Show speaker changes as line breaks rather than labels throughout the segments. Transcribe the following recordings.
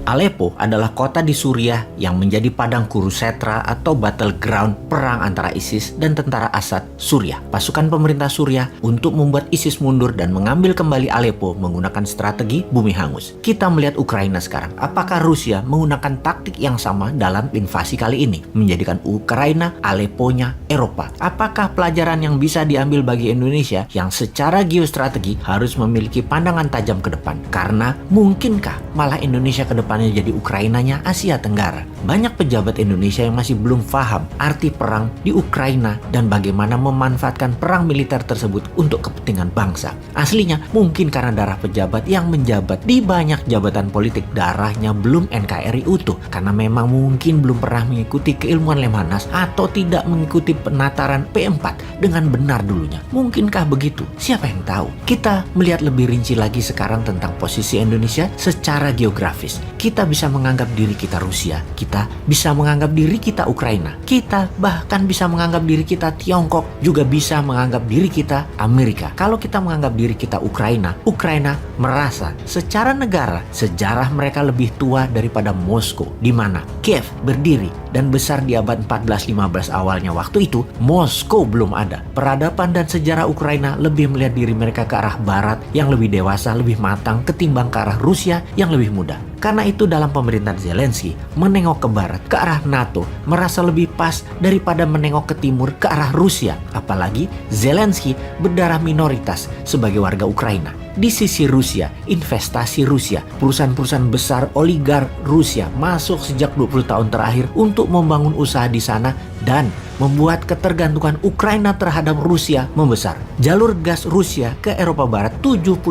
Aleppo adalah kota di Suriah yang menjadi padang kurusetra atau battleground perang antara ISIS dan tentara Assad Suriah. Pasukan pemerintah Suriah untuk membuat ISIS mundur dan mengambil kembali Aleppo menggunakan strategi bumi hangus. Kita melihat Ukraina sekarang. Apakah Rusia menggunakan taktik yang sama dalam invasi kali ini? Menjadikan Ukraina Aleppo-nya Eropa. Apakah pelajaran yang bisa diambil bagi Indonesia yang secara geostrategi harus memiliki pandangan tajam ke depan? Karena mungkinkah malah Indonesia ke depan jadi Ukrainanya Asia Tenggara. Banyak pejabat Indonesia yang masih belum paham arti perang di Ukraina dan bagaimana memanfaatkan perang militer tersebut untuk kepentingan bangsa. Aslinya mungkin karena darah pejabat yang menjabat di banyak jabatan politik darahnya belum NKRI utuh, karena memang mungkin belum pernah mengikuti keilmuan Lemhanas atau tidak mengikuti penataran P4 dengan benar dulunya. Mungkinkah begitu? Siapa yang tahu? Kita melihat lebih rinci lagi sekarang tentang posisi Indonesia secara geografis. Kita bisa menganggap diri kita Rusia, kita bisa menganggap diri kita Ukraina, kita bahkan bisa menganggap diri kita Tiongkok, juga bisa menganggap diri kita Amerika. Kalau kita menganggap diri kita Ukraina, Ukraina merasa secara negara sejarah mereka lebih tua daripada Moskow, di mana Kiev berdiri dan besar di abad 14-15 awalnya. Waktu itu Moskow belum ada. Peradaban dan sejarah Ukraina lebih melihat diri mereka ke arah barat yang lebih dewasa, lebih matang ketimbang ke arah Rusia yang lebih muda. Karena itu dalam pemerintahan Zelensky, menengok ke barat, ke arah NATO, merasa lebih pas daripada menengok ke timur, ke arah Rusia. Apalagi Zelensky berdarah minoritas sebagai warga Ukraina. Di sisi Rusia, investasi Rusia, perusahaan-perusahaan besar oligark Rusia masuk sejak 20 tahun terakhir untuk membangun usaha di sana dan membuat ketergantungan Ukraina terhadap Rusia membesar. Jalur gas Rusia ke Eropa Barat 70%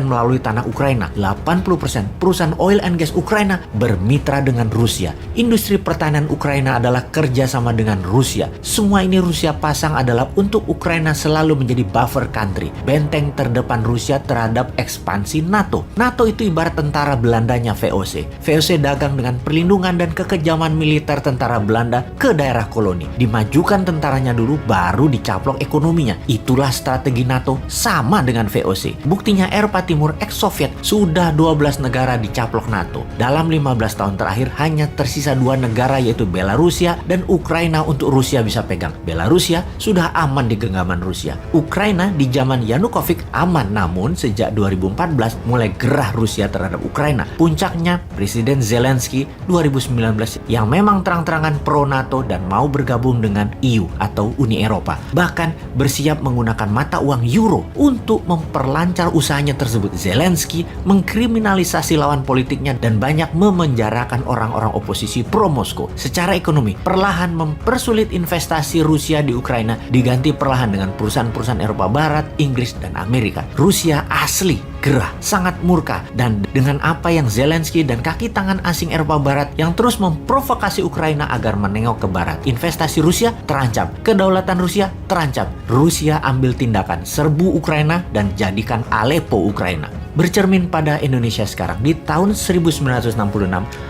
melalui tanah Ukraina. 80% perusahaan oil and gas Ukraina bermitra dengan Rusia. Industri pertahanan Ukraina adalah kerjasama dengan Rusia. Semua ini Rusia pasang adalah untuk Ukraina selalu menjadi buffer country, benteng terdepan Rusia terhadap ekspansi NATO. NATO itu ibarat tentara Belandanya VOC. VOC dagang dengan perlindungan dan kekejaman militer tentara Belanda ke daerah koloni. Dimajukan tentaranya dulu, baru dicaplok ekonominya. Itulah strategi NATO sama dengan VOC. Buktinya Eropa Timur ex-Soviet sudah 12 negara dicaplok NATO. Dalam 15 tahun terakhir hanya tersisa 2 negara yaitu Belarusia dan Ukraina untuk Rusia bisa pegang. Belarusia sudah aman di genggaman Rusia. Ukraina di zaman Yanukovych aman, namun sejak 2014 mulai gerah Rusia terhadap Ukraina. Puncaknya Presiden Zelensky 2019 yang memang terang-terangan pro NATO dan mau bergabung dengan EU atau Uni Eropa. Bahkan bersiap menggunakan mata uang euro untuk memperlancar usahanya tersebut. Zelensky mengkriminalisasi lawan politiknya dan banyak memenjarakan orang-orang oposisi pro Moskow. Secara ekonomi, perlahan mempersulit investasi Rusia di Ukraina diganti perlahan dengan perusahaan-perusahaan Eropa Barat, Inggris, dan Amerika. Rusia asli gerah, sangat murka, dan dengan apa yang Zelensky dan kaki tangan asing Eropa Barat yang terus memprovokasi Ukraina agar menengok ke barat. Investasi Rusia terancam, kedaulatan Rusia terancam. Rusia ambil tindakan, serbu Ukraina dan jadikan Aleppo Ukraina. Bercermin pada Indonesia sekarang, di tahun 1966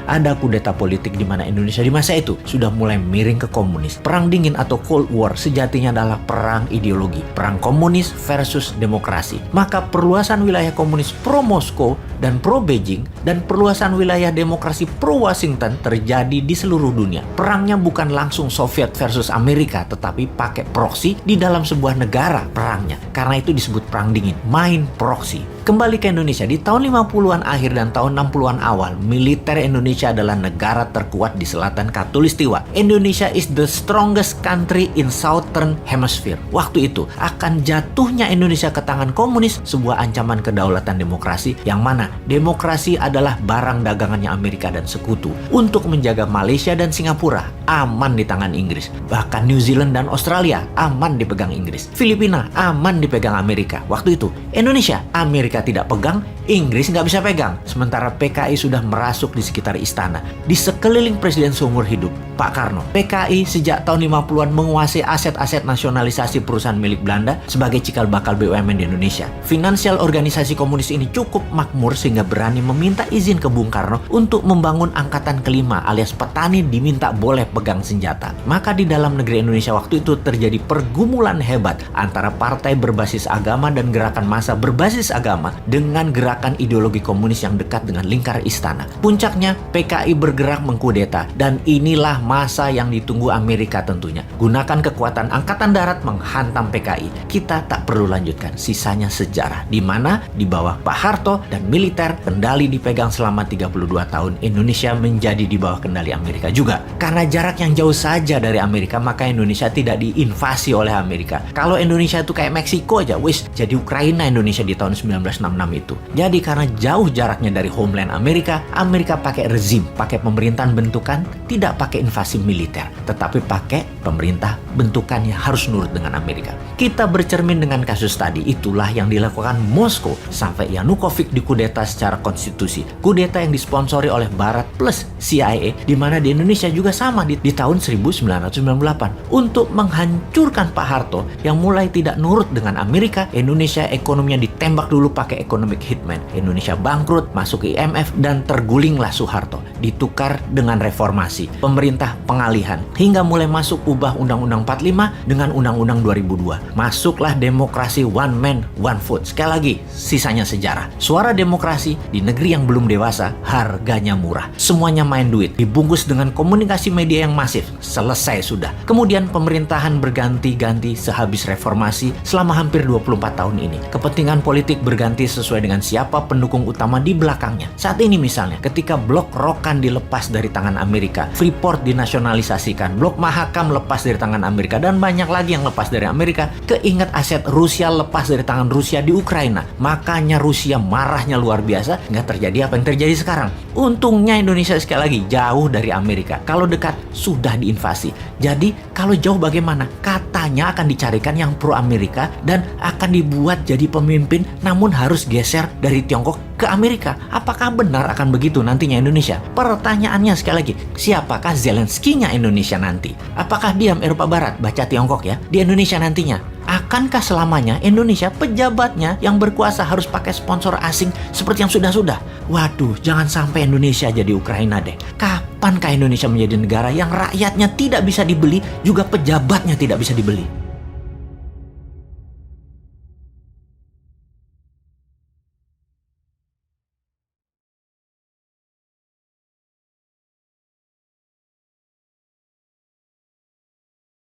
ada kudeta politik di mana Indonesia di masa itu sudah mulai miring ke komunis. Perang dingin atau Cold War sejatinya adalah perang ideologi, perang komunis versus demokrasi. Maka perluasan wilayah komunis pro Moskow dan pro Beijing dan perluasan wilayah demokrasi pro Washington terjadi di seluruh dunia. Perangnya bukan langsung Soviet versus Amerika, tetapi pakai proksi di dalam sebuah negara perangnya. Karena itu disebut perang dingin, main proksi. Kembali ke Indonesia, di tahun 50-an akhir dan tahun 60-an awal, militer Indonesia adalah negara terkuat di selatan Khatulistiwa. Indonesia is the strongest country in Southern Hemisphere. Waktu itu, akan jatuhnya Indonesia ke tangan komunis, sebuah ancaman kedaulatan demokrasi, yang mana demokrasi adalah barang dagangannya Amerika dan sekutu. Untuk menjaga Malaysia dan Singapura aman di tangan Inggris. Bahkan New Zealand dan Australia aman dipegang Inggris. Filipina aman dipegang Amerika. Waktu itu, Indonesia, Amerika tidak pegang, Inggris nggak bisa pegang. Sementara PKI sudah merasuk di sekitar istana. Di sekeliling presiden seumur hidup, Pak Karno. PKI sejak tahun 50-an menguasai aset-aset nasionalisasi perusahaan milik Belanda sebagai cikal bakal BUMN di Indonesia. Finansial organisasi komunis ini cukup makmur sehingga berani meminta izin ke Bung Karno untuk membangun angkatan kelima alias petani diminta boleh pegang senjata. Maka di dalam negeri Indonesia waktu itu terjadi pergumulan hebat antara partai berbasis agama dan gerakan massa berbasis agama. sama dengan gerakan ideologi komunis yang dekat dengan lingkar istana. Puncaknya, PKI bergerak mengkudeta, dan inilah masa yang ditunggu Amerika tentunya. Gunakan kekuatan angkatan darat menghantam PKI. Kita tak perlu lanjutkan, sisanya sejarah, di mana di bawah Pak Harto dan militer kendali dipegang selama 32 tahun. Indonesia menjadi di bawah kendali Amerika juga. Karena jarak yang jauh saja dari Amerika, maka Indonesia tidak diinvasi oleh Amerika. Kalau Indonesia itu kayak Meksiko aja, wis jadi Ukraina Indonesia di tahun 1966 itu. Jadi karena jauh jaraknya dari homeland Amerika, Amerika pakai rezim, pakai pemerintahan bentukan, tidak pakai invasi militer, tetapi pakai pemerintah bentukan yang harus nurut dengan Amerika. Kita bercermin dengan kasus tadi, itulah yang dilakukan Moskow sampai Yanukovych dikudeta secara konstitusi. Kudeta yang disponsori oleh Barat plus CIA, di mana di Indonesia juga sama di tahun 1998 untuk menghancurkan Pak Harto yang mulai tidak nurut dengan Amerika. Indonesia ekonominya ditembak dulu pakai economic hitman. Indonesia bangkrut, masuk ke IMF, dan tergulinglah Soeharto. Ditukar dengan reformasi, pemerintah pengalihan, hingga mulai masuk ubah Undang-Undang 45 dengan Undang-Undang 2002. Masuklah demokrasi one man, one vote. Sekali lagi, sisanya sejarah. Suara demokrasi di negeri yang belum dewasa, harganya murah. Semuanya main duit, dibungkus dengan komunikasi media yang masif. Selesai sudah. Kemudian pemerintahan berganti-ganti sehabis reformasi selama hampir 24 tahun ini. Kepentingan politik berganti sesuai dengan siapa pendukung utama di belakangnya. Saat ini misalnya, ketika blok Rokan dilepas dari tangan Amerika, Freeport dinasionalisasikan, blok Mahakam lepas dari tangan Amerika, dan banyak lagi yang lepas dari Amerika, keinget aset Rusia lepas dari tangan Rusia di Ukraina. Makanya Rusia marahnya luar biasa, nggak terjadi apa yang terjadi sekarang. Untungnya Indonesia sekali lagi jauh dari Amerika. Kalau dekat, sudah diinvasi. Jadi, kalau jauh bagaimana? Katanya akan dicarikan yang pro Amerika dan akan dibuat jadi pemimpin, namun harus geser dari Tiongkok ke Amerika. Apakah benar akan begitu nantinya Indonesia? Pertanyaannya sekali lagi, siapakah Zelensky-nya Indonesia nanti? Apakah diam Eropa Barat, baca Tiongkok ya, di Indonesia nantinya? Akankah selamanya Indonesia pejabatnya yang berkuasa harus pakai sponsor asing seperti yang sudah-sudah? Waduh, jangan sampai Indonesia jadi Ukraina deh. Kapankah Indonesia menjadi negara yang rakyatnya tidak bisa dibeli, juga pejabatnya tidak bisa dibeli?